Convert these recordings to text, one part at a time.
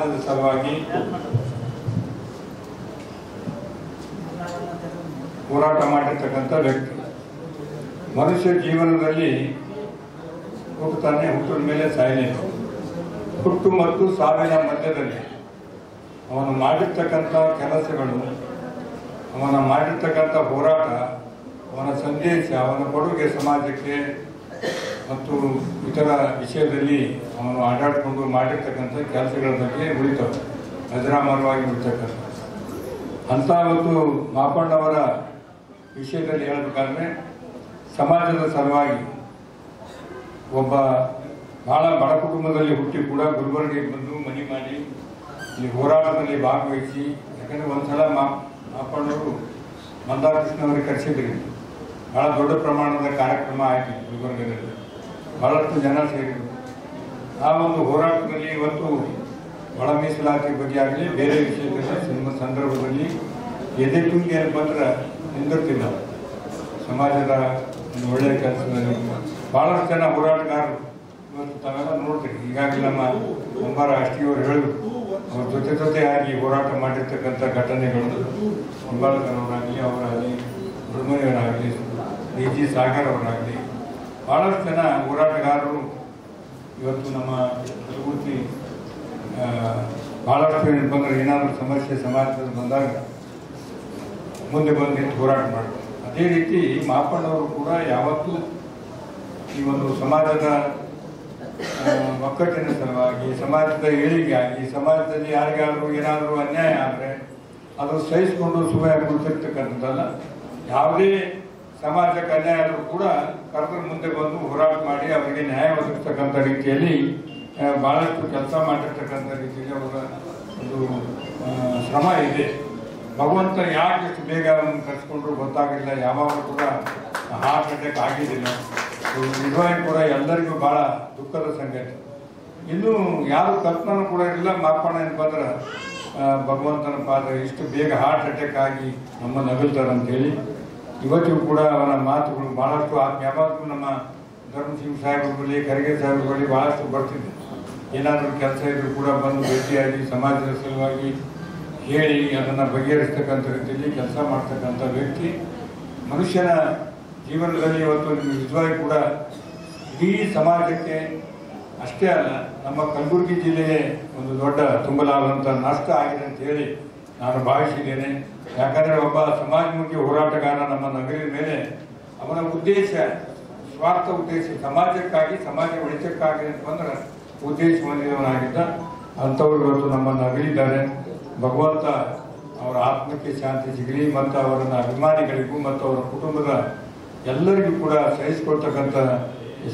ಸಮಾಜದ ಸಲುವಾಗಿ ಹೋರಾಟ ಮಾಡಿರ್ತಕ್ಕಂಥ ವ್ಯಕ್ತಿ. ಮನುಷ್ಯ ಜೀವನದಲ್ಲಿ ಹುಟ್ಟುತ್ತಾನೆ, ಹುಟ್ಟಿದ ಮೇಲೆ ಸಾಯಲೇನು. ಹುಟ್ಟು ಮತ್ತು ಸಾವಿನ ಮಧ್ಯದಲ್ಲಿ ಅವನು ಮಾಡಿರ್ತಕ್ಕಂಥ ಕೆಲಸಗಳು, ಅವನ ಮಾಡಿರ್ತಕ್ಕಂಥ ಹೋರಾಟ, ಅವನ ಸಂದೇಶ, ಅವನ ಕೊಡುಗೆ ಸಮಾಜಕ್ಕೆ ಮತ್ತು ಇತರ ವಿಷಯದಲ್ಲಿ ಅವನು ಆಡಾಡಿಕೊಂಡು ಮಾಡಿರ್ತಕ್ಕಂಥ ಕೆಲಸಗಳ ಬಗ್ಗೆ ಉಳಿತವೆ, ಅಜರಾಮರವಾಗಿ ಉಳಿತಕ್ಕಂಥ. ಅಂಥ ಒಂದು ಮಾಪಣ್ಣವರ ವಿಷಯದಲ್ಲಿ ಹೇಳಬೇಕಾದ್ರೆ ಸಮಾಜದ ಸಲುವಾಗಿ ಒಬ್ಬ ಬಹಳ ಬಡ ಕುಟುಂಬದಲ್ಲಿ ಹುಟ್ಟಿ ಕೂಡ ಗುಲ್ಬರ್ಗಿಗೆ ಬಂದು ಮನೆ ಮಾಡಿ ಈ ಹೋರಾಟದಲ್ಲಿ ಭಾಗವಹಿಸಿ, ಯಾಕಂದರೆ ಒಂದ್ಸಲ ಮಾಪಣ್ಣವರು ಮಂದಾಕೃಷ್ಣವರಿಗೆ ಕರೆಸಿದ್ರಿ. ಬಹಳ ದೊಡ್ಡ ಪ್ರಮಾಣದ ಕಾರ್ಯಕ್ರಮ ಆಯಿತು ಗುಲ್ಬರ್ಗದಲ್ಲಿ, ಬಹಳಷ್ಟು ಜನ ಸೇರಿದರು. ಆ ಒಂದು ಹೋರಾಟದಲ್ಲಿ ಇವತ್ತು ಒಳ ಮೀಸಲಾತಿ ಬಗ್ಗೆ ಆಗಲಿ ಬೇರೆ ವಿಷಯದಲ್ಲಿ ಸಂದರ್ಭದಲ್ಲಿ ಎದೆ ತುಂಬಿ ಏನು ಬಂದ್ರೆ ನಿಂದಿರ್ತಿಲ್ಲ. ಸಮಾಜದ ಒಂದು ಒಳ್ಳೆಯ ಕೆಲಸದಲ್ಲಿ ಭಾಳಷ್ಟು ಜನ ಹೋರಾಟಗಾರರು ಇವತ್ತು ತಾವೆಲ್ಲ ನೋಡ್ತೀರಿ. ಈಗಾಗಲೇ ನಮ್ಮ ಕುಂಬಾರ ಅಷ್ಟಿಯವರು ಹೇಳಿದ್ರು, ಅವ್ರ ಜೊತೆಯಾಗಿ ಹೋರಾಟ ಮಾಡಿರ್ತಕ್ಕಂಥ ಘಟನೆಗಳು ಕುಂಬಾರಕರವರಾಗಲಿ, ಅವರಾಗಲಿ, ಹುಡುಮನಿಯವರಾಗಲಿ, ಡಿ.ಜಿ. ಸಾಗರ್ ಅವರಾಗಲಿ, ಭಾಳಷ್ಟು ಜನ ಹೋರಾಟಗಾರರು ಇವತ್ತು ನಮ್ಮ ಕಲಬುರ್ಗಿ ಭಾಳಷ್ಟು ಏನು ಬಂದರೆ ಏನಾದರೂ ಸಮಸ್ಯೆ ಸಮಾಜದಲ್ಲಿ ಬಂದಾಗ ಮುಂದೆ ಬಂದು ನಿಂತು ಹೋರಾಟ ಮಾಡ್ತಾರೆ. ಅದೇ ರೀತಿ ಮಾಪಣ್ಣವರು ಕೂಡ ಯಾವತ್ತೂ ಈ ಒಂದು ಸಮಾಜದ ಒಕ್ಕಟ್ಟಿನ ಸಲುವಾಗಿ, ಸಮಾಜದ ಏಳಿಗೆಯಾಗಿ, ಸಮಾಜದಲ್ಲಿ ಯಾರಿಗಾದರೂ ಏನಾದರೂ ಅನ್ಯಾಯ ಆದರೆ ಅದು ಸಹಿಸಿಕೊಂಡು ಸುಮ್ಮನೆ ಕುಳಿತಿರ್ತಕ್ಕಂಥದ್ದಲ್ಲ. ಯಾವುದೇ ಸಮಾಜಕ್ಕೆ ಅನ್ಯಾಯ ಆದರೂ ಕೂಡ ಕರೆದು ಮುಂದೆ ಬಂದು ಹೋರಾಟ ಮಾಡಿ ಅವರಿಗೆ ನ್ಯಾಯ ಒದಗಿಸ್ತಕ್ಕಂಥ ರೀತಿಯಲ್ಲಿ ಭಾಳಷ್ಟು ಕೆಲಸ ಮಾಡಿರ್ತಕ್ಕಂಥ ರೀತಿಯಲ್ಲಿ ಅವರ ಒಂದು ಶ್ರಮ ಇದೆ. ಭಗವಂತ ಯಾಕೆ ಎಷ್ಟು ಬೇಗ ಅವನು ಕರೆಸ್ಕೊಂಡ್ರು ಗೊತ್ತಾಗಿಲ್ಲ. ಯಾವಾಗಲೂ ಕೂಡ ಹಾರ್ಟ್ ಅಟ್ಯಾಕ್ ಆಗಿದ್ದಿಲ್ಲ. ನಿಜವಾಗಿ ಕೂಡ ಎಲ್ಲರಿಗೂ ಭಾಳ ದುಃಖದ ಸಂಗತಿ. ಇನ್ನೂ ಯಾರು ಕಲ್ಪನೂ ಕೂಡ ಇರಲಿಲ್ಲ. ಮಾಪಣ್ಣ ಏನಪ್ಪಂದ್ರೆ ಭಗವಂತನ ಪಾದ ಇಷ್ಟು ಬೇಗ ಹಾರ್ಟ್ ಅಟ್ಯಾಕ್ ಆಗಿ ನಮ್ಮನ್ನು ನಗಲ್ತಾರಂತೇಳಿ ಇವತ್ತಿಗೂ ಕೂಡ ಅವನ ಮಾತುಗಳು ಭಾಳಷ್ಟು ಯಾವಾಗಲೂ ನಮ್ಮ ಧರ್ಮಸಿಂಗ್ ಸಾಹೇಬರುಗಳಲ್ಲಿ, ಖರ್ಗೆ ಸಾಹೇಬರುಗಳಲ್ಲಿ ಭಾಳಷ್ಟು ಬರ್ತಿದ್ದೆ. ಏನಾದರೂ ಕೆಲಸ ಇದ್ರೂ ಕೂಡ ಬಂದು ಭೇಟಿಯಾಗಿ ಸಮಾಜದ ಸಲುವಾಗಿ ಹೇಳಿ ಅದನ್ನು ಬಗೆಹರಿಸ್ತಕ್ಕಂಥ ರೀತಿಯಲ್ಲಿ ಕೆಲಸ ಮಾಡ್ತಕ್ಕಂಥ ವ್ಯಕ್ತಿ. ಮನುಷ್ಯನ ಜೀವನದಲ್ಲಿ ಇವತ್ತು ನಿಜವಾಗಿ ಕೂಡ ಇಡೀ ಸಮಾಜಕ್ಕೆ ಅಷ್ಟೇ ಅಲ್ಲ, ನಮ್ಮ ಕಲಬುರಗಿ ಜಿಲ್ಲೆಗೆ ಒಂದು ದೊಡ್ಡ ತುಂಬಲಾದಂಥ ನಷ್ಟ ಆಗಿದೆ ಅಂತ ಹೇಳಿ ನಾನು ಭಾವಿಸಿದ್ದೇನೆ. ಯಾಕಂದರೆ ಒಬ್ಬ ಸಮಾಜಮುಖಿ ಹೋರಾಟಗಾರ ನಮ್ಮ ನಗರದ ಮೇಲೆ ಅವನ ಉದ್ದೇಶ ಸ್ವಾರ್ಥ ಉದ್ದೇಶ ಸಮಾಜಕ್ಕಾಗಿ, ಸಮಾಜ ಒಳಿತಕ್ಕಾಗಿ ಅಂತಂದ್ರೆ ಉದ್ದೇಶ ಹೊಂದಿದವನಾಗಿದ್ದ. ಅಂಥವ್ರು ಇವತ್ತು ನಮ್ಮನ್ನು ಅಗಲಿದ್ದಾರೆ. ಭಗವಂತ ಅವರ ಆತ್ಮಕ್ಕೆ ಶಾಂತಿ ಸಿಗಲಿ ಮತ್ತು ಅವರನ್ನ ಅಭಿಮಾನಿಗಳಿಗೂ ಮತ್ತು ಅವರ ಕುಟುಂಬದ ಎಲ್ಲರಿಗೂ ಕೂಡ ಸಹಿಸಿಕೊಳ್ತಕ್ಕಂಥ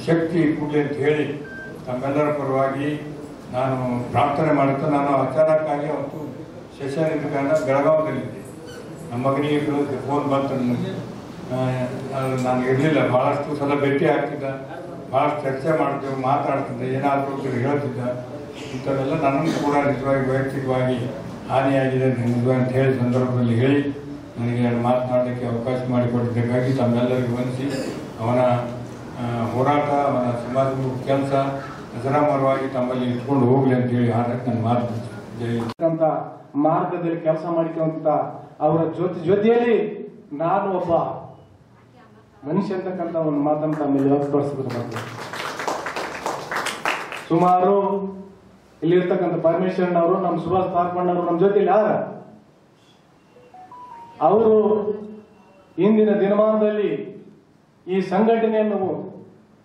ಶಕ್ತಿ ಕೊಡಲಿ ಅಂತ ಹೇಳಿ ತಮ್ಮೆಲ್ಲರ ಪರವಾಗಿ ನಾನು ಪ್ರಾರ್ಥನೆ ಮಾಡುತ್ತಾ, ನಾನು ಅಚಾನಕ್ಕಾಗಿ ಅವತ್ತು ಸೆಷನ್ ಇದ್ದ ಕಾರಣ ಬೆಳಗಾವದಲ್ಲಿದ್ದೆ. ನಮ್ಮ ಮಗನಿಗೆ ಫೋನ್ ಬಂತು, ನಾನು ಇರಲಿಲ್ಲ. ಭಾಳಷ್ಟು ಸಲ ಭೇಟಿ ಆಗ್ತಿದ್ದ, ಭಾಳಷ್ಟು ಚರ್ಚೆ ಮಾಡ್ತೇವೆ, ಮಾತಾಡ್ತಿದ್ದೆ, ಏನಾದರೂ ಹೇಳ್ತಿದ್ದ. ಇಂಥವೆಲ್ಲ ನನ್ನನ್ನು ಕೂಡ ನಿಜವಾಗಿ ವೈಯಕ್ತಿಕವಾಗಿ ಹಾನಿಯಾಗಿದೆ ನಿಜವಾಗಿ ಅಂತ ಹೇಳಿ ಸಂದರ್ಭದಲ್ಲಿ ಹೇಳಿ ನನಗೆ ಮಾತನಾಡಲಿಕ್ಕೆ ಅವಕಾಶ ಮಾಡಿಕೊಟ್ಟಿದ್ದಕ್ಕಾಗಿ ತಮ್ಮೆಲ್ಲರಿಗೂ ವಂದಿಸಿ ಅವನ ಹೋರಾಟ, ಅವನ ಸಮಾಜಮುಖಿ ಕೆಲಸ ಅಜರಾಮರವಾಗಿ ತಮ್ಮಲ್ಲಿ ಇಟ್ಕೊಂಡು ಹೋಗ್ಲಿ ಅಂತ ಹೇಳಿ ಹಾಡಕ್ಕೆ ನನ್ನ ಮಾತು ಅಂತ ಮಾರ್ಗದಲ್ಲಿ ಕೆಲಸ ಮಾಡಿಕೊಂತ ಅವರ ಜೊತೆಯಲ್ಲಿ ನಾನು ಒಬ್ಬ ಮನುಷ್ಯ ಅಂತಕ್ಕಂಥ ಒಂದು ಮಾತನ್ನು ತಮ್ಮಲ್ಲಿ ವ್ಯಕ್ತಪಡಿಸಿದ್ರು. ಸುಮಾರು ಇಲ್ಲಿರ್ತಕ್ಕಂಥ ಪರಮೇಶ್ವರನ್ ಅವರು, ನಮ್ಮ ಸುಭಾಷ್ ಪಾರ್ಪಣ್ಣವರು ನಮ್ಮ ಜೊತೆಲಿ ಯಾರ ಅವರು ಇಂದಿನ ದಿನಮಾನದಲ್ಲಿ ಈ ಸಂಘಟನೆಯನ್ನು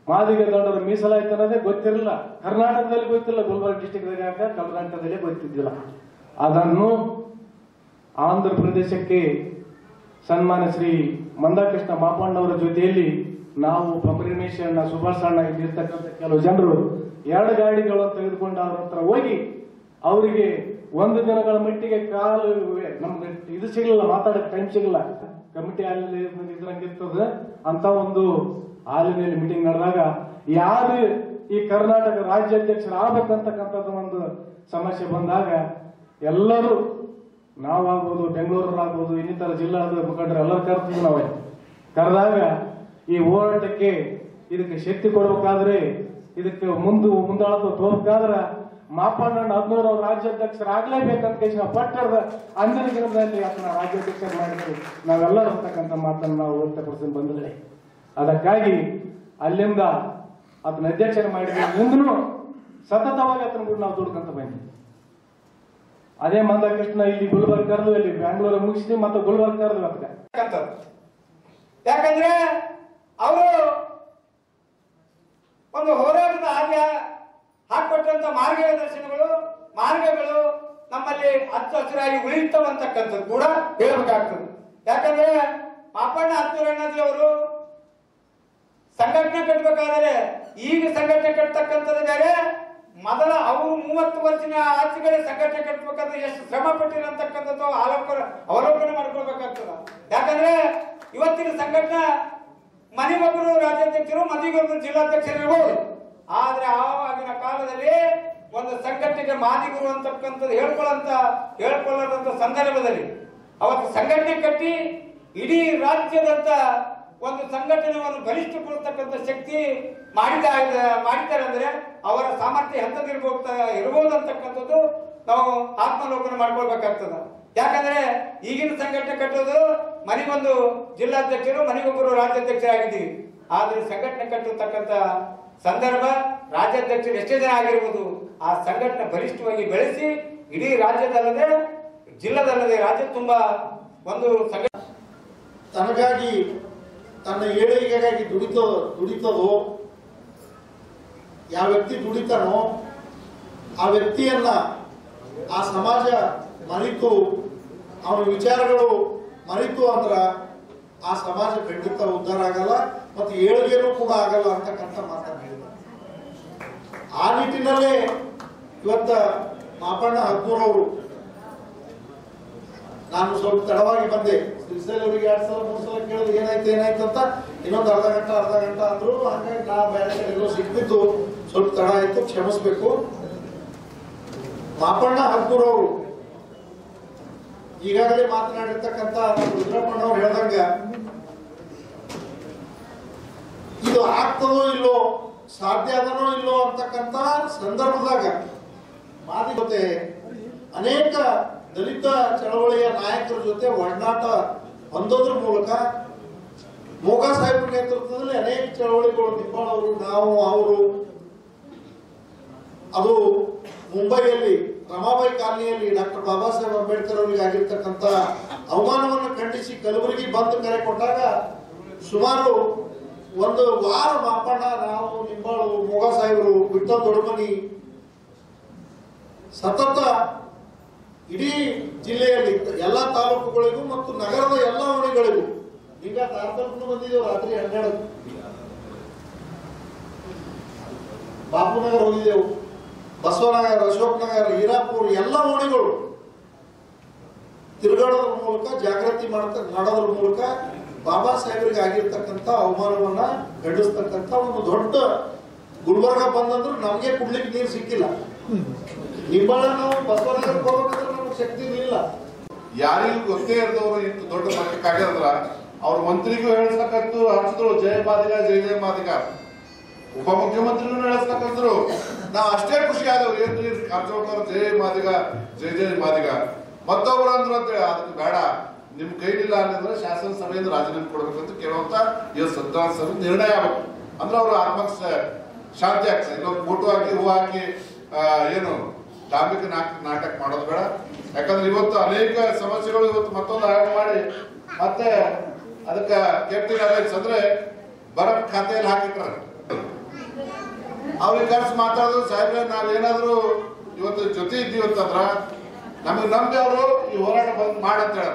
ಮಾದಿಗ ದಂಡರು ಮೀಸಲಾಯ್ತು ಅನ್ನೋದೇ ಗೊತ್ತಿರಲಿಲ್ಲ. ಕರ್ನಾಟಕದಲ್ಲಿ ಗೊತ್ತಿಲ್ಲ, ಗುಲ್ಬರ್ಗ ಡಿಸ್ಟಿಕ್ದಾಗ ಕರ್ನಾಟಕದಲ್ಲೇ ಗೊತ್ತಿದ್ದಿಲ್ಲ. ಅದನ್ನು ಆಂಧ್ರ ಪ್ರದೇಶಕ್ಕೆ ಸನ್ಮಾನ್ಯ ಶ್ರೀ ಮಂದಾಕೃಷ್ಣ ಮಾಪಣ್ಣವರ ಜೊತೆಯಲ್ಲಿ ನಾವು ಪರಮೇಶ್ವರಣ್ಣ, ಸುಭಾಷ್ ಅಣ್ಣ ಇಲ್ಲಿರ್ತಕ್ಕಂಥ ಕೆಲವು ಜನರು 2 ಗಾಡಿಗಳನ್ನು ತೆಗೆದುಕೊಂಡು ಅವ್ರ ಹತ್ರ ಹೋಗಿ ಅವರಿಗೆ 1 ದಿನಗಳ ಮಟ್ಟಿಗೆ ಕಾಲು ನಮ್ಗೆ ಇದು ಸಿಗಲಿಲ್ಲ, ಮಾತಾಡಕ್ಕೆ ಟೈಮ್ ಸಿಗಲ್ಲ. ಕಮಿಟಿ ಹಾಲಿನಲ್ಲಿ ಇದ್ರಂಗಿರ್ತದೆ ಅಂತ ಒಂದು ಹಾಲಿನಲ್ಲಿ ಮೀಟಿಂಗ್ ನಡೆದಾಗ ಯಾರು ಈ ಕರ್ನಾಟಕ ರಾಜ್ಯಾಧ್ಯಕ್ಷರಾಗಬೇಕಂತಕ್ಕಂಥದ್ದು ಒಂದು ಸಮಸ್ಯೆ ಬಂದಾಗ ಎಲ್ಲರೂ ನಾವಾಗ್ಬೋದು, ಬೆಂಗಳೂರಲ್ಲಾಗ್ಬೋದು, ಇನ್ನಿತರ ಜಿಲ್ಲಾದ ಮುಖಂಡರು ಎಲ್ಲರೂ ಕರೆದ್ವಿ. ನಾವೇ ಕರೆದಾಗ ಈ ಹೋರಾಟಕ್ಕೆ ಇದಕ್ಕೆ ಶಕ್ತಿ ಕೊಡಬೇಕಾದ್ರೆ, ಇದಕ್ಕೆ ಮುಂದಾಳತ್ವ ತೋರ್ಬೇಕಾದ್ರೆ ಮಾಪಣ್ಣ ಹದಿನೂರು ಅವ್ರ ರಾಜ್ಯಾಧ್ಯಕ್ಷರಾಗಲೇಬೇಕಂತ ನಾವು ಪಟ್ಟರದ ಅಂದಿನ ದಿನದಲ್ಲಿ ಅದನ್ನ ರಾಜ್ಯಾಧ್ಯಕ್ಷರು ಮಾಡಿದ್ರು. ನಾವೆಲ್ಲರೂ ಅಂತಕ್ಕಂಥ ಮಾತನ್ನು ನಾವು ವ್ಯಕ್ತಪಡಿಸಿ ಬಂದಿಲ್ಲ. ಅದಕ್ಕಾಗಿ ಅಲ್ಲಿಂದ ಅದನ್ನ ಅಧ್ಯಕ್ಷರು ಮಾಡಿದ್ರು. ಸತತವಾಗಿ ಅದನ್ನ ಕೂಡ ನಾವು ದುಡ್ಕಂತ ಬಂದ್ವಿ. ಅದೇ ಮಂದಕೃಷ್ಣ ಇಲ್ಲಿ ಗುಲ್ಬರ್ಗ ಕರೆದು ಇಲ್ಲಿ ಬ್ಯಾಂಗ್ಳೂರ್ ಮುಗಿಸಿ ಮತ್ತೆ ಗುಲ್ಬರ್ಗ ಕರೆದು ಅದಕ್ಕೆ ಯಾಕಂದ್ರೆ ಅವರು ಒಂದು ಹೋರಾಟದ ಹಾಗೆ ಹಾಕೊಟ್ಟಂತ ಮಾರ್ಗಗಳು ನಮ್ಮಲ್ಲಿ ಹಚ್ಚ ಹಸಿರಾಗಿ ಉಳಿಯುತ್ತವಂತಕ್ಕಂಥದ್ದು ಕೂಡ ಹೇಳಬೇಕಾಗ್ತದೆ. ಯಾಕಂದ್ರೆ ಪಾಪಣ್ಣ ಹತ್ತೂರಣ್ಣಜಿ ಅವರು ಸಂಘಟನೆ ಕಟ್ಟಬೇಕಾದರೆ ಈಗ ಸಂಘಟನೆ ಕಟ್ಟತಕ್ಕಂಥದ್ದು ಬೇರೆ, ಮೊದಲ ಅವರು 30 ವರ್ಷದ ಆಚೆಗಡೆ ಸಂಘಟನೆ ಕಟ್ಟಬೇಕಾದ್ರೆ ಎಷ್ಟು ಶ್ರಮ ಪಟ್ಟಿರಂತಕ್ಕಂಥದ್ದು ಅವಲೋಕನ ಮಾಡ್ಕೊಳ್ಬೇಕಾಗ್ತದ. ಯಾಕಂದ್ರೆ ಇವತ್ತಿನ ಸಂಘಟನೆ ಮನೆಗೊಬ್ಬರು ರಾಜ್ಯಾಧ್ಯಕ್ಷರು, ಮನೆಗೊಬ್ಬರು ಜಿಲ್ಲಾಧ್ಯಕ್ಷರು ಇರ್ಬೋದು. ಆದ್ರೆ ಆವಾಗಿನ ಕಾಲದಲ್ಲಿ ಒಂದು ಸಂಘಟನೆಗೆ ಮಾದಿಗುರು ಅಂತಕ್ಕಂಥದ್ದು ಹೇಳ್ಕೊಳ್ಳದಂತ ಸಂದರ್ಭದಲ್ಲಿ ಅವತ್ತು ಸಂಘಟನೆ ಕಟ್ಟಿ ಇಡೀ ರಾಜ್ಯದಂತ ಒಂದು ಸಂಘಟನೆಯನ್ನು ಬಲಿಷ್ಠಗೊಳಿಸ್ತಕ್ಕಂಥ ಶಕ್ತಿ ಮಾಡಿದ್ದಾರೆ ಅಂದ್ರೆ ಅವರ ಸಾಮರ್ಥ್ಯ ಇರಬಹುದು ಅಂತಕ್ಕಂಥದ್ದು ನಾವು ಆತ್ಮಲೋಕನ ಮಾಡ್ಕೊಳ್ಬೇಕಾಗ್ತದ. ಯಾಕಂದ್ರೆ ಈಗಿನ ಸಂಘಟನೆ ಕಟ್ಟೋದು ಮನೆಗೊಂದು ಜಿಲ್ಲಾಧ್ಯಕ್ಷರು, ಮನೆಗೊಬ್ಬರು ರಾಜ್ಯಾಧ್ಯಕ್ಷರಾಗಿದ್ದೀವಿ. ಆದ್ರೆ ಸಂಘಟನೆ ಕಟ್ಟತಕ್ಕಂಥ ಸಂದರ್ಭ ರಾಜ್ಯಾಧ್ಯಕ್ಷರು ಎಷ್ಟೇ ಜನ ಆಗಿರ್ಬೋದು, ಆ ಸಂಘಟನೆ ಬಲಿಷ್ಠವಾಗಿ ಬೆಳೆಸಿ ಇಡೀ ರಾಜ್ಯದಲ್ಲದೆ ಜಿಲ್ಲಾದಲ್ಲದೆ ರಾಜ್ಯ ತುಂಬಾ ಒಂದು ಸಂಘಟನೆ ತನಗಾಗಿ ತನ್ನ ಏಳಿಗೆಗಾಗಿ ದುಡಿತದೋ ಯಾವ ವ್ಯಕ್ತಿ ದುಡಿತಾನೋ ಆ ವ್ಯಕ್ತಿಯನ್ನ ಆ ಸಮಾಜ ಮರಿತು, ಅವನ ವಿಚಾರಗಳು ಮರಿತು ಅಂದ್ರ ಆ ಸಮಾಜ ಖಂಡಿತ ಉದ್ಧಾರ ಆಗಲ್ಲ, ಮತ್ತೆ ಏಳಿಗೆನೂ ಕೂಡ ಆಗಲ್ಲ ಅಂತಕ್ಕಂಥ ಮಾತನ್ನು ಹೇಳಿದ. ಆ ನಿಟ್ಟಿನಲ್ಲೇ ಇವತ್ತ ಮಾಪಣ್ಣ ಹತ್ತೂರವರು, ನಾನು ಸ್ವಲ್ಪ ತಡವಾಗಿ ಬಂದೆ, ಶ್ರೀಶೈಲವರಿಗೆ 2 ಸಲ 3 ಸಲ ಕೇಳಿದ್ರು ಏನಾಯ್ತು ಅಂತ, ಇನ್ನೊಂದು ಅರ್ಧ ಗಂಟೆ ಅಂದ್ರು. ಹಾಗಾಗಿ ನಾ ಬೇರೆ ಕಡೆ ಸಿಕ್ಕಿದ್ದು ಸ್ವಲ್ಪ ತಡ ಆಯ್ತು, ಕ್ಷಮಿಸ್ಬೇಕು. ಮಾಪಣ್ಣ ಹತ್ತೂರವರು ಈಗಾಗಲೇ ಮಾತನಾಡಿರ್ತಕ್ಕಂಥ ರುದ್ರಪ್ಪಣ್ಣವ್ರು ಹೇಳ್ದಂಗ ಇದು ಆಗ್ತದೋ ಇಲ್ಲೋ, ಸಾಧ್ಯ ಅದನೋ ಇಲ್ಲೋ ಅಂತಕ್ಕಂಥ ಸಂದರ್ಭದಾಗ ಮಾದಿ ಜೊತೆ ಅನೇಕ ದಲಿತ ಚಳವಳಿಯ ನಾಯಕರ ಜೊತೆ ಒಡನಾಟ ಹೊಂದೋದ್ರ ಮೂಲಕ ಮೋಗಾ ಸಾಹೇಬ್ರ ನೇತೃತ್ವದಲ್ಲಿ ಅನೇಕ ಚಳವಳಿಗಳು, ನಿಂಬಾಳ್ ಅವರು, ನಾವು, ಅವರು, ಅದು ಮುಂಬೈಯಲ್ಲಿ ರಮಾಬಾಯಿ ಕಾಲನಿಯಲ್ಲಿ ಡಾಕ್ಟರ್ ಬಾಬಾ ಸಾಹೇಬ್ ಅಂಬೇಡ್ಕರ್ ಅವರಿಗೆ ಆಗಿರ್ತಕ್ಕಂಥ ಅವಮಾನವನ್ನು ಖಂಡಿಸಿ ಕಲಬುರಗಿ ಬಂದ್ ಕರೆ ಕೊಟ್ಟಾಗ ಸುಮಾರು 1 ವಾರ ಮಾಪಣ್ಣ, ನಾವು, ನಿಂಬಾಳು, ಮೋಗಾ ಸಾಹೇಬರು, ಬಿಟ್ಟ ದೊಡ್ಡಮನಿ ಸತತ ಇಡೀ ಜಿಲ್ಲೆಯಲ್ಲಿ ಎಲ್ಲಾ ತಾಲೂಕುಗಳಿಗೂ ಮತ್ತು ನಗರದ ಎಲ್ಲಾ ಓಣಿಗಳಿಗೂ, ಈಗ ತಾರತಮ್ಯ ಬಂದಿದ್ದೇವೆ. ರಾತ್ರಿ 12 ಬಾಪುನಗರ್ ಹೋಗಿದ್ದೆವು, ಬಸವನಗರ, ಅಶೋಕ್ ನಗರ, ಹೀರಾಪುರ ಎಲ್ಲ ಓಣಿಗಳು ತಿರುಗಾಡೋದ್ರ ಮೂಲಕ, ಜಾಗೃತಿ ಮಾಡೋದ್ರ ಮೂಲಕ ಬಾಬಾ ಸಾಹೇಬರಿಗೆ ಆಗಿರ್ತಕ್ಕಂಥ ಅವಮಾನವನ್ನ ಖಂಡಿಸ್ತಕ್ಕಂಥ ಒಂದು ದೊಡ್ಡ ಗುಲ್ಬರ್ಗ ಬಂದಂದ್ರೂ ನಮ್ಗೆ ಕುಡ್ಲಿಕ್ಕೆ ನೀರು ಸಿಕ್ಕಿಲ್ಲ. ನಿಂಬಾಳ ನಾವು ಬಸವನಗರಕ್ಕೆ ಹೋಗ್ಬೇಕಂದ್ರೆ ನಮ್ಗೆ ಶಕ್ತಿ ಇಲ್ಲ. ಯಾರಿಗೂ ಗೊತ್ತೇ ಇರದವರು ಇಂತ ದೊಡ್ಡ ಮಟ್ಟಕ್ಕಾಗ್ಯದ್ರ ಅವ್ರ ಮಂತ್ರಿಗೂ ಹೇಳ್ಸಕತ್ತು ಹಚ್ಚಿದ್ರು, ಜಯ ಮಾದಿಗ, ಜಯ ಜಯ ಮಾದಿಗ. ಉಪಮುಖ್ಯಮಂತ್ರಿಗೂ ಹೇಳಿಸ್ಬೇಕಂದ್ರು. ನಾವು ಅಷ್ಟೇ ಖುಷಿ ಆದವ್ರು, ಏನ್ರಿ ಕಾರಜೋಳಕರ್ ಜಯ ಮಾದಿಗ, ಜಯ ಜಯ ಮಾದಿಗ. ಮತ್ತೊಬ್ರು ಅಂದ್ರು ಅಂತ ಅದಕ್ಕೆ ಬೇಡ, ನಿಮ್ ಕೈಲಿಲ್ಲ ಅನ್ನಿದ್ರೆ ಶಾಸನ ಸಭೆಯಿಂದ ರಾಜೀನಾಮೆ ಕೊಡ್ಬೇಕಂತ ಕೇಳುವಂತ ಇವತ್ತು ಸಂವಿಧಾನ ಸಭೆ ನಿರ್ಣಯ ಆಗ್ಬೇಕು. ಅಂದ್ರೆ ಅವ್ರು ಆತ್ಮಕ್ಕೆ ಶಾಂತಿ ಆಗ್ತದೆ. ಇಲ್ಲೊಂದು ಫೋಟೋ ಹಾಕಿ, ಹೂ ಹಾಕಿ ಏನು ಧಾರ್ಮಿಕ ನಾಟಕ ಮಾಡೋದು ಬೇಡ. ಯಾಕಂದ್ರೆ ಇವತ್ತು ಅನೇಕ ಸಮಸ್ಯೆಗಳು ಇವತ್ತು ಮತ್ತೊಂದು ಆಯೋಗ ಮಾಡಿ ಮತ್ತೆ ಅದಕ್ಕೆ ಕೆಟ್ಟ ಅಂದ್ರೆ ಬರ ಖಾತೆಯಲ್ಲಿ ಹಾಕಿಟ್ಟಾರ. ಅವ್ರಿಗೆ ಕರ್ಸಿ ಮಾತಾಡಿದ್ರು, ಸಾಹೇಬ್ರೆ ನಾವೇನಾದ್ರು ಇವತ್ತು ಜೊತೆ ಇದ್ದೀವಿ ಅಂತಂದ್ರ ನಮಗೆ ನಂಬಿ ಅವರು ಈ ಹೋರಾಟ ಬಂದ್ ಮಾಡಂತ ಹೇಳ.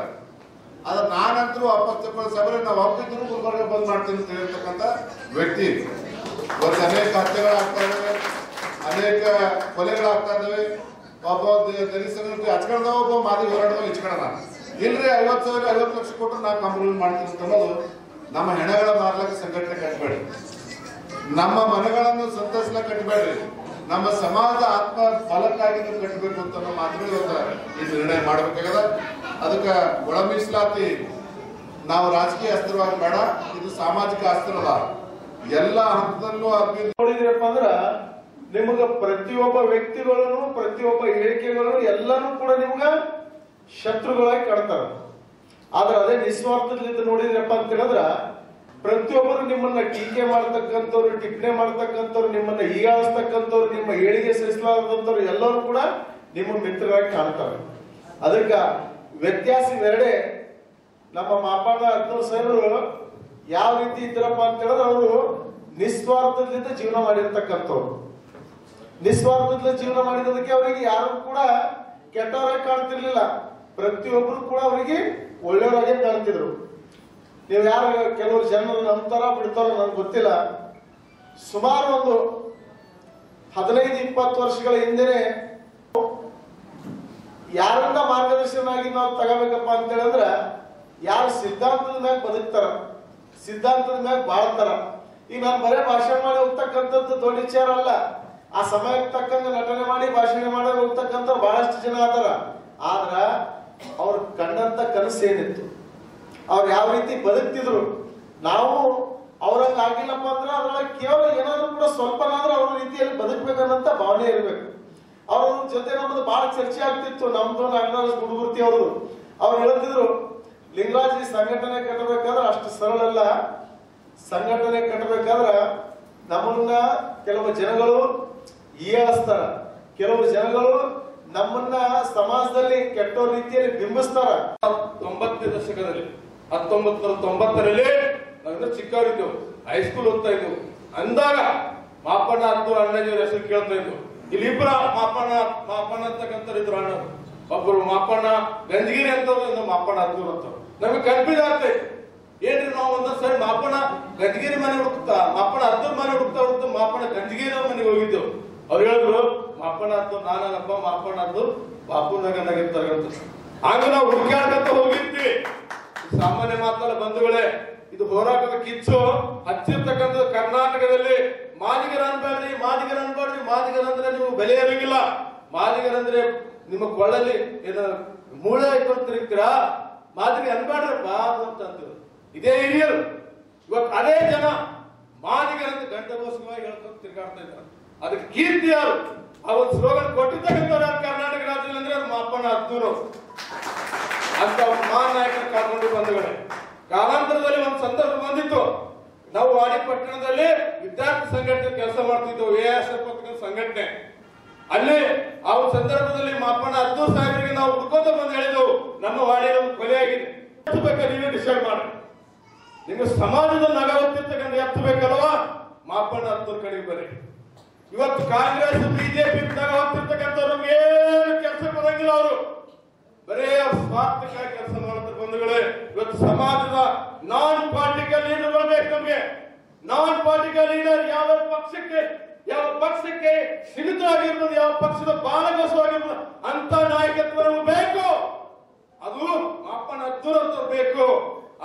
ಅದ್ರ ನಾನಂತರೂ ವಾಪಸ್ ಸಾಹೇಬ್ರೆ ನಾವು ಒಪ್ಪಿದ್ರು ಗುಲ್ಬರ್ಗ ಬಂದ್ ಮಾಡ್ತೀನಿ ಅಂತ ಹೇಳಿರ್ತಕ್ಕಂಥ ವ್ಯಕ್ತಿ. ಇವತ್ತು ಅನೇಕ ಹತ್ಯೆಗಳಾಗ್ತಾ ಇದಾವೆ, ಅನೇಕ ಕೊಲೆಗಳಾಗ್ತಾ ಇದಾವೆ. ಒಬ್ಬ ದಲಿತ ಹಚ್ಕೊಂಡವ, ಒಬ್ಬ ಮಾದಿ ಹೋರಾಟದವ ಹೆಚ್ಕೊಳ್ಳೋಣ. ಇಲ್ರಿ 50 ಲಕ್ಷ ಕೊಟ್ಟರು ನಾವು ಕಂಪ್ಲೇಂಟ್ ಮಾಡ್ತೀನಿ ಅಂತ ಅನ್ನೋದು. ನಮ್ಮ ಹೆಣಗಳ ಮಾರ್ಲಕ್ಕೆ ಸಂಘಟನೆ ಕಟ್ಟಬೇಡಿ, ನಮ್ಮ ಮನೆಗಳನ್ನು ಸಂತೈಸ್ಲಕ್ಕೆ ಕಟ್ಟಬೇಡ್ರಿ, ನಮ್ಮ ಸಮಾಜದ ಆತ್ಮ ಫಲಕ್ಕಾಗಿ ಕಟ್ಟಬೇಕು ಅಂತ ಅನ್ನೋ ಮಾತುಗಳು ಈ ನಿರ್ಣಯ ಮಾಡ್ಬೇಕಾಗದ. ಅದಕ್ಕೆ ಒಳ ಮೀಸಲಾತಿ ನಾವು ರಾಜಕೀಯ ಅಸ್ತ್ರವಾಗಿ ಬೇಡ, ಇದು ಸಾಮಾಜಿಕ ಅಸ್ತ್ರ ಅದ. ಎಲ್ಲ ಹಂತದಲ್ಲೂ ನೋಡಿದ್ರಪ್ಪ ಅಂದ್ರ ನಿಮಗ ಪ್ರತಿಯೊಬ್ಬ ವ್ಯಕ್ತಿಗಳನ್ನು ಪ್ರತಿಯೊಬ್ಬ ಹೇಳಿಕೆಗಳು ಎಲ್ಲಾನು ಕೂಡ ನಿಮ್ಗ ಶತ್ರುಗಳಾಗಿ ಕಾಡ್ತಾರ. ಆದ್ರೆ ಅದೇ ನಿಸ್ವಾರ್ಥದಿಂದ ನೋಡಿದ್ರಪ್ಪ ಅಂತ ಹೇಳಿದ್ರ ಪ್ರತಿಯೊಬ್ಬರು ನಿಮ್ಮನ್ನ ಟೀಕೆ ಮಾಡ್ತಕ್ಕಂಥವ್ರು, ಟಿಪ್ಪಣಿ ಮಾಡ್ತಕ್ಕಂಥವ್ರು, ನಿಮ್ಮನ್ನ ಹೀಗಾಳಿಸ್ತಕ್ಕಂಥವ್ರು, ನಿಮ್ಮ ಹೇಳಿಕೆ ಸಹಿಸಲಾರದಂಥವ್ರು ಎಲ್ಲರೂ ಕೂಡ ನಿಮ್ಮ ಮಿತ್ರರಾಗಿ ಕಾಣ್ತಾರೆ. ಅದಕ್ಕ ವ್ಯತ್ಯಾಸ ಇವೆರಡೇ. ನಮ್ಮ ಮಾಪಾಡ ಅದ್ನೂರ್ ಸಾಹೇಬರು ಯಾವ ರೀತಿ ಇದ್ರಪ್ಪ ಅಂತ ಹೇಳಿದ್ರೆ ಅವರು ನಿಸ್ವಾರ್ಥದಿಂದ ಜೀವನ ಮಾಡಿರ್ತಕ್ಕಂಥವ್ರು. ನಿಸ್ವಾರ್ಥದಿಂದ ಜೀವನ ಮಾಡಿರೋದಕ್ಕೆ ಅವರಿಗೆ ಯಾರು ಕೂಡ ಕೆಟ್ಟವರಾಗಿ ಕಾಣ್ತಿರ್ಲಿಲ್ಲ. ಪ್ರತಿಯೊಬ್ಬರು ಕೂಡ ಅವರಿಗೆ ಒಳ್ಳೆಯವರಾಗೆ ಕಾಣ್ತಿದ್ರು. ನೀವು ಯಾರು ಕೆಲವರು ಜನರು ನಂಬ್ತಾರ ಬಿಡ್ತಾರೋ ನನಗೆ ಗೊತ್ತಿಲ್ಲ. ಸುಮಾರು ಒಂದು 15-20 ವರ್ಷಗಳ ಹಿಂದೆನೆ ಯಾರನ್ನ ಮಾರ್ಗದರ್ಶನಾಗಿ ನಾವು ತಗೋಬೇಕಪ್ಪ ಅಂತ ಹೇಳಿದ್ರೆ ಯಾರು ಸಿದ್ಧಾಂತದ ಮ್ಯಾಗ ಬದುಕ್ತಾರ, ಸಿದ್ಧಾಂತದ ಮ್ಯಾಗ ಬಾಳ್ತಾರ. ಈಗ ನಾನು ಬರೇ ಭಾಷಣ ಮಾಡಿ ಹೋಗ್ತಕ್ಕಂಥದ್ದು ದೊಡ್ಡ ವಿಚಾರ ಅಲ್ಲ. ಆ ಸಮಯಕ್ಕೆ ತಕ್ಕಂಗೆ ನಟನೆ ಮಾಡಿ ಭಾಷಣ ಮಾಡಿ ಹೋಗ್ತಕ್ಕಂಥ ಬಹಳಷ್ಟು ಜನ ಅದಾರ. ಆದ್ರ ಅವ್ರು ಕಂಡಂತ ಕನಸು ಏನಿತ್ತು, ಅವ್ರು ಯಾವ ರೀತಿ ಬದುಕ್ತಿದ್ರು, ನಾವು ಅವ್ರಂಗ ಆಗಿಲ್ಲಪ್ಪ ಅಂದ್ರೆ ಅದ್ರೊಳಗೆ ಕೇವಲ ಏನಾದ್ರು ಕೂಡ ಸ್ವಲ್ಪನಾದ್ರೂ ಅವ್ರ ರೀತಿಯಲ್ಲಿ ಬದುಕ್ಬೇಕನ್ನಂತ ಭಾವನೆ ಇರ್ಬೇಕು. ಅವ್ರ ಜೊತೆ ನಮ್ಮದು ಬಹಳ ಚರ್ಚೆ ಆಗ್ತಿತ್ತು. ನಮ್ದು ನಾಗರಾಜ್ ಗುಡುಗುರ್ತಿ ಅವರು ಹೇಳ್ತಿದ್ರು, ಲಿಂಗರಾಜ್ ಸಂಘಟನೆ ಕಟ್ಟಬೇಕಾದ್ರೆ ಅಷ್ಟು ಸರಳ ಅಲ್ಲ. ಸಂಘಟನೆ ಕಟ್ಟಬೇಕಾದ್ರ ನಮ್ಮನ್ನ ಕೆಲವು ಜನಗಳು ಹೀಯಾಳಿಸ್ತಾರ, ಕೆಲವು ಜನಗಳು ನಮ್ಮನ್ನ ಸಮಾಜದಲ್ಲಿ ಕೆಟ್ಟ ರೀತಿಯಲ್ಲಿ ಬಿಂಬಿಸ್ತಾರ. 90ನೇ ದಶಕದಲ್ಲಿ 1990ರಲ್ಲಿ ನಾವೆಲ್ಲ ಚಿಕ್ಕವರಿದ್ದೆವು, ಹೈಸ್ಕೂಲ್ ಓದ್ತಾ ಇದ್ದೆವು. ಅಂದಾಗ ಮಾಪಣ್ಣ ಹತ್ತೂರು ಅಣ್ಣಜಿಯವರ ಹೆಸರು ಕೇಳ್ತಾ ಇದ್ವು. ಇಲ್ಲಿ ಇಬ್ಬರ ಮಾಪಣ್ಣ ಅಂತಕ್ಕಂಥ ಇದ್ರು ಅಣ್ಣ. ಒಬ್ಬರು ಮಾಪಣ್ಣ ಗಂಜಗಿರಿ ಅಂತವ್ರು, ಇನ್ನು ಮಾಪಣ್ಣ ಹತ್ತೂರು ಅಂತವ್ರು. ನಮಗೆ ಕನ್ಫ್ಯೂಸ್ ಆಗ್ತೈತೆ. ಏನ್ರಿ ನಾವು ಒಂದೊಂದ್ ಸರಿ ಮಾಪಣ್ಣ ಗಂಜಗಿರಿ ಮನೆ ಹುಡುಕ್ತಾ, ಮಾಪಣ್ಣ ಹತ್ತೂರು ಮನೆ ಹುಡುಕ್ತಾ ಮಾಪಣ್ಣ ಗಂಜಗಿರಿ ಮನೆಗೆ ಹೋಗಿದ್ದೆವು. ಅವ್ರು ಹೇಳಿದ್ರು ಮಾಪಣ್ಣ ಹತ್ತೂರು ನಾನಪ್ಪ, ಮಾಪಣ್ಣ ಹತ್ತೂರು ಬಾಪುನಗನಾಗಿರ್ತಾರಂತ. ಆಗ ನಾವು ಹುಡುಕಾಡ್ಕಂತ ಹೋಗಿದ್ವಿ. ಸಾಮಾನ್ಯ ಮಾತಲ್ಲ ಬಂಧುಗಳೇ, ಇದು ಹೋರಾಟದ ಕಿಚ್ಚು ಹಚ್ಚಿರ್ತಕ್ಕಂಥ ಕರ್ನಾಟಕದಲ್ಲಿ. ಮಾದಿಗರ ಅನ್ಬೇಡ್ರಿ, ಮಾದಿಗರ ಅನ್ಬೇಡ್ರಿ, ಮಾದಿಗರಂದ್ರೆ ನೀವು ಬೆಲೆ ಇರಂಗಿಲ್ಲ, ಮಾದಿಗರಂದ್ರೆ ನಿಮ್ಮ ಕೊಳ್ಳಲ್ಲಿ ಏನು ಮೂಳೆ ಇಟ್ಕೊಂಡು ತಿರುಗ್ತೀರಾ, ಮಾದಿಗೆ ಅನ್ಬೇಡ್ರಪ್ಪ ಅಂತ ಅಂದ್ರು. ಇದೇ ಹಿರಿಯರು ಇವತ್ತು ಅದೇ ಜನ ಮಾದಿಗರಂತ ಗಂಟಗೋಸ್ಕರವಾಗಿ ಹೇಳ್ಕೊಂಡು ತಿರುಗಾಡ್ತಾ ಇದ್ದಾರೆ. ಅದಕ್ಕೆ ಕೀರ್ತಿ ಯಾರು? ಆ ಒಂದು ಸ್ಲೋಗನ್ ಕೊಟ್ಟಿರ್ತಕ್ಕಂಥವ್ರು ಯಾರು ಕರ್ನಾಟಕ ರಾಜ್ಯದಲ್ಲಿ ಅಂದ್ರೆ ಅದು ಮಾಪಣ್ಣ ಹತ್ತೂರು ಅಂತ ಮಹಾನ್ ನಾಯಕರ ಕಾಲ್ಕೊಂಡು ಬಂಧುಗಳೇ. ಕಾಲಾಂತರದಲ್ಲಿ ಒಂದು ಸಂದರ್ಭ ಬಂದಿತ್ತು. ನಾವು ವಾಡಿ ಪಟ್ಟಣದಲ್ಲಿ ವಿದ್ಯಾರ್ಥಿ ಸಂಘಟನೆ ಕೆಲಸ ಮಾಡ್ತಿದ್ದೆವು, ASF ಸಂಘಟನೆ. ಅಲ್ಲಿ ಆ ಒಂದು ಸಂದರ್ಭದಲ್ಲಿ ಮಾಪಣ್ಣ ಹತ್ತೂರು ಸಾಹೇಬರಿಗೆ ನಾವು ಹುಡ್ಕೋತ ಬಂದು ಹೇಳಿದೆವು, ನಮ್ಮ ವಾಡಿಯಲ್ಲಿ ಒಂದು ಕೊಲೆ ಆಗಿದೆ, ಎತ್ತಬೇಕಾ ನೀವೇ ಡಿಸೈಡ್ ಮಾಡಿ. ನಿಮ್ಗೆ ಸಮಾಜದ ನಗವತ್ತಿರ್ತಕ್ಕಂಥ ಎತ್ತಬೇಕಲ್ವಾ, ಮಾಪಣ್ಣ ಹತ್ತೂರು ಕಡೆಗೆ ಬರ್ರಿ. ಇವತ್ತು ಕಾಂಗ್ರೆಸ್ ಬಿಜೆಪಿ ನಗವತ್ತಿರ್ತಕ್ಕಂಥವ್ರು ಏನು ಕೆಲಸ ಬರಂಗಿಲ್ಲ. ಅವರು ಬರೇ ಸ್ವಾರ್ಥಕ್ಕಾಗಿ ಕೆಲಸ ಮಾಡ್ತಾರೆ ಬಂಧುಗಳೇ. ಇವತ್ತು ಸಮಾಜದ ನಾನ್ ಪಾರ್ಟಿಕಲ್ ಲೀಡರ್ ಬೇಕು ನಮ್ಗೆ. ನಾನ್ ಪಾರ್ಟಿಕಲ್ ಲೀಡರ್ ಯಾವ ಪಕ್ಷಕ್ಕೆ ಸೀಮಿತವಾಗಿರ್ಬೋದು, ಯಾವ ಪಕ್ಷದ ಬಾಲಗೋಸವಾಗಿರ್ಬೋದು ಅಂತ ನಾಯಕತ್ವ ನಮ್ಗೆ ಬೇಕು. ಅದು ಮಾಪಣ್ಣ ಹತ್ತೂರು ಅಂತ ಬೇಕು.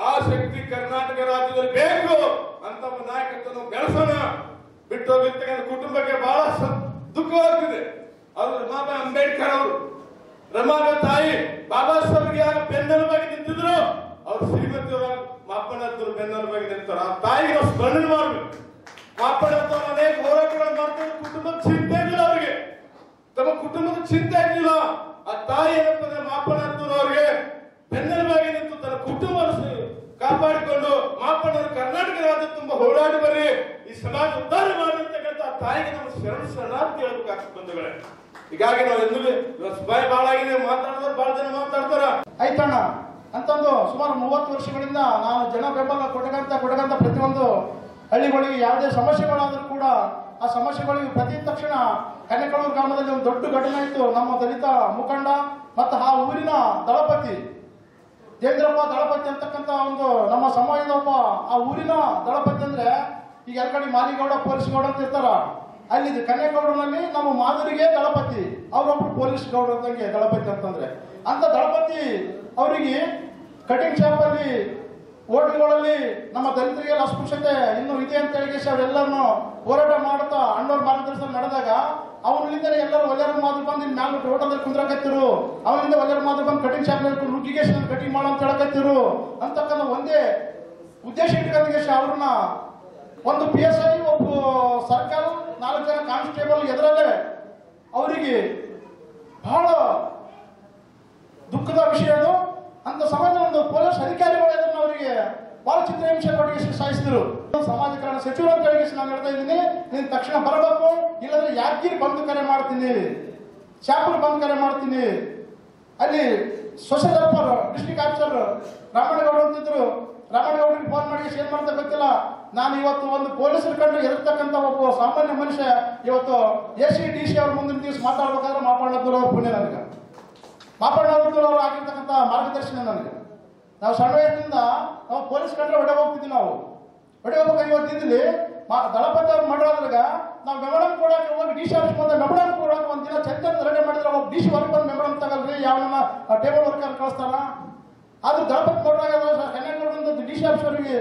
ಆ ಶಕ್ತಿ ಕರ್ನಾಟಕ ರಾಜ್ಯದಲ್ಲಿ ಬೇಕು ಅಂತ ನಾಯಕತ್ವ ನಾವು ಬೆಳೆಸೋಣ. ಬಿಟ್ಟು ಹೋಗಿರ್ತಕ್ಕಂಥ ಕುಟುಂಬಕ್ಕೆ ಬಹಳ ದುಃಖವಾಗ್ತಿದೆ. ಅವರು ರಮಾಬಾ ಅಂಬೇಡ್ಕರ್ ಅವರು, ರಮಾಬಾ ತಾಯಿ ಬಾಬಾ ಸಾಹೇಬ್ಗೆ ಯಾರು ಬೆನ್ನೆಲುಬಾಗಿ ನಿಂತಿದ್ರು, ಅವ್ರು ಶ್ರೀಮತಿಯವರ ಮಾಪಣ್ಣ ಹತ್ತೂರು ಬೆನ್ನೆಲುಬಾಗಿ ನಿಂತಾರ. ಆ ತಾಯಿಗೆ ನಾವು ಸ್ಮರಣೆ ಮಾಡ್ಬೇಕು. ಮಾಪಣ್ಣ ಹತ್ತೂರು ಅನೇಕ ಹೋರಾಟಗಳು ಮಾಡ್ತಾರೆ. ಕುಟುಂಬದ ಚಿಂತೆ ಇರಲಿಲ್ಲ ಅವರಿಗೆ, ತಮ್ಮ ಕುಟುಂಬದ ಚಿಂತೆ ಇರಲಿಲ್ಲ. ಆ ತಾಯಿ ಏನಂತಂದ್ರೆ ಮಾಪಣ್ಣ ಹತ್ತೂರು ಅವರಿಗೆ ಬೆನ್ನೆಲುಬಾಗಿ ನಿಂತು ತನ್ನ ಕುಟುಂಬ ಕಾಪಾಡಿಕೊಂಡು ಮಾಪಣ್ಣರು ಕರ್ನಾಟಕ ರಾಜ್ಯ ತುಂಬಾ ಹೋರಾಡಿ ಬರ್ರಿ, ಈ ಸಮಾಜ ಉದ್ಧಾರ ಮಾಡಿರ್ತಕ್ಕಂಥ ತಾಯಿಗೆ ನಮ್ಮ ಶರಣಾರ್ಥಿ ಹೇಳ್ಬೇಕಾಗ್ತದೆ ಬಂಧುಗಳೇ. ಹೀಗಾಗಿ ನಾವು ಎಂದು ಬಾಯಿ ಬಾಳಾಗಿದೆ, ಮಾತಾಡಿದ್ರೆ ಬಹಳ ಜನ ಮಾತಾಡ್ತಾರ. ಆಯ್ತಣ್ಣ ಅಂತಂದು ಸುಮಾರು 30 ವರ್ಷಗಳಿಂದ ನಾನು ಜನ ಬೆಂಬಲ ಕೊಡಗಂತ ಪ್ರತಿಯೊಂದು ಹಳ್ಳಿಗಳಿಗೆ ಯಾವುದೇ ಸಮಸ್ಯೆಗಳಾದ್ರೂ ಕೂಡ ಆ ಸಮಸ್ಯೆಗಳಿಗೆ ಪ್ರತಿ ತಕ್ಷಣ ಕನ್ನೆಕಳೂರು ಗ್ರಾಮದಲ್ಲಿ ಒಂದು ದೊಡ್ಡ ಘಟನೆ ಇತ್ತು. ನಮ್ಮ ದಲಿತ ಮುಖಂಡ ಮತ್ತು ಆ ಊರಿನ ದಳಪತಿ ದೇವೇಂದ್ರಪ್ಪ ದಳಪತಿ ಅಂತಕ್ಕಂಥ ಒಂದು ನಮ್ಮ ಸಮಾಜದ ಒಬ್ಬ ಆ ಊರಿನ ದಳಪತಿ ಅಂದ್ರೆ ಈಗ ಎಲ್ಲ ಕಡೆ ಮಾಲಿಗೌಡ ಪೊಲೀಸ್ ಗೌಡ ಅಂತ ಇರ್ತಾರ, ಅಲ್ಲಿ ಕನ್ನೇಗೌಡನಲ್ಲಿ ನಮ್ಮ ಮಾದರಿಗೆ ದಳಪತಿ, ಅವರೊಬ್ರು ಪೊಲೀಸ್ ಗೌಡ ಅಂತಂಗೆ ದಳಪತಿ ಅಂತಂದ್ರೆ ಅಂತ ದಳಪತಿ ಅವರಿಗೆ ಕಟಿಂಗ್ ಶಾಪ್ ಅಲ್ಲಿ ಹೋಟೆಲ್ಗಳಲ್ಲಿ ನಮ್ಮ ದಲಿತರಿಗೆಲ್ಲ ಅಸ್ಪೃಶ್ಯತೆ ಇನ್ನೂ ಇದೆ ಅಂತ ಹೇಳಿ ಅವರೆಲ್ಲರನ್ನು ಹೋರಾಟ ಮಾಡುತ್ತಾ ಅಣ್ಣವ್ರ ಮಾರ್ಗದರ್ಶನ ನಡೆದಾಗ ಅವನಿಂದಲೇ ಎಲ್ಲರೂ ಒಳ್ಳೆಯ ಮಾತ್ರ ಬಂದು ಇಲ್ಲಿ ಮ್ಯಾಲ ಹೋಟೆಲ್ದಲ್ಲಿ ಕುಂದ್ರಾಕತ್ತಿರು, ಅವನಿಂದ ಒಳ್ಳೆಯ ಮಾತ್ರ ಬಂದು ಕಟಿಂಗ್ ಶಾಪ್ ನುಗ್ಗಿಗೇಶನ್ ಕಟಿಂಗ್ ಮಾಡೋ ಅಂತ ಹೇಳಕತ್ತಿರು ಅಂತಕ್ಕಂಥ ಒಂದೇ ಉದ್ದೇಶ ಇಟ್ಕೊಂಡ ಅವ್ರನ್ನ ಒಂದು PSI ಒಬ್ಬ ಸರ್ಕಾರ 4 ಜನ ಕಾನ್ಸ್ಟೇಬಲ್ ಎದುರಲ್ಲೇ ಅವರಿಗೆ ಬಹಳ ದುಃಖದ ವಿಷಯ ಅದು. ಅಂತ ಸಮಯದ ಒಂದು ಪೊಲೀಸ್ ಅಧಿಕಾರಿಗಳು ಅದನ್ನು ಅವರಿಗೆ ಬಹಳ ಚಿತ್ರಹಿಂಸೆ ಕೊಟ್ಟಿಗೆ ಸಾಯಿಸಿದ್ರು. ಸಮಾಜೀಕರಣ ಸಚಿವರು ಅಂತ ಹೇಳಿ ನಾನು ಹೇಳ್ತಾ ಇದ್ದೀನಿ, ನೀನು ತಕ್ಷಣ ಬರಬೇಕು, ಇಲ್ಲಂದ್ರೆ ಯಾದಗಿರಿ ಬಂದು ಕರೆ ಮಾಡ್ತೀನಿ, ಶಾಪುರ್ ಬಂದು ಕರೆ ಮಾಡ್ತೀನಿ. ಅಲ್ಲಿ social welfare district officer Ramannagowda ಅಂತಿದ್ರು. ರಾಮಣ್ಣಗೌಡರಿಗೆ ಫೋನ್ ಮಾಡಿ ಏನ್ ಮಾಡ್ತಾ ಗೊತ್ತಿಲ್ಲ, ನಾನು ಇವತ್ತು ಒಂದು ಪೊಲೀಸರು ಕಂಡು ಎದುರ್ತಕ್ಕಂಥ ಒಬ್ಬ ಸಾಮಾನ್ಯ ಮನುಷ್ಯ ಇವತ್ತು AC DC ಅವ್ರ ಮುಂದಿನ ದಿವಸ ಮಾತಾಡ್ಬೇಕಾದ್ರೆ ಮಾಪಾಡೋದು ಪುಣ್ಯ ನನಗೆ, ಮಾಪಾಡೋದು ಅವರು ಆಗಿರ್ತಕ್ಕಂಥ ಮಾರ್ಗದರ್ಶನ ನನಗೆ. ನಾವು ಸಣ್ಣ ವಯಸ್ಸಿನಿಂದ ನಾವು ಪೊಲೀಸ್ ಕಂಡ್ರೆ ಹೊಡೆ ಹೋಗ್ತಿದ್ವಿ. ನಾವು ಹೊಡೆ ಹೋಗ್ಬೇಕು ಇವತ್ತಿದ್ದಲ್ಲಿ ದಳಪತಿ ಅವ್ರು ಮಾಡೋದ್ರಾಗ ನಾವು ಮೆಮೊರಂ ಕೊಡಕ್ಕೆ ಹೋಗಿ DC ಆಫೀಸ್ ಬಂದ ಮೆಮೊರಂ ಕೊಡಕ್ಕೆ ಒಂದಿನ ಚಂಚಲ್ ರೆಡಿ ಮಾಡಿದ್ರೆ ಒಬ್ಬ DC ವರ್ಕ್ ಬಂದು ಮೆಮೊರಂ ತಗಲ್ರಿ, ಯಾವನ್ನ ಟೇಬಲ್ ವರ್ಕರ್ ಕಳಿಸ್ತಾರ. ಆದ್ರೂ ದಳಪತಿ ಕೊಡೋದಾಗ ಕನ್ಯಾಕುಮಾರಿ DC ಆಫೀಸ್ ಅವರಿಗೆ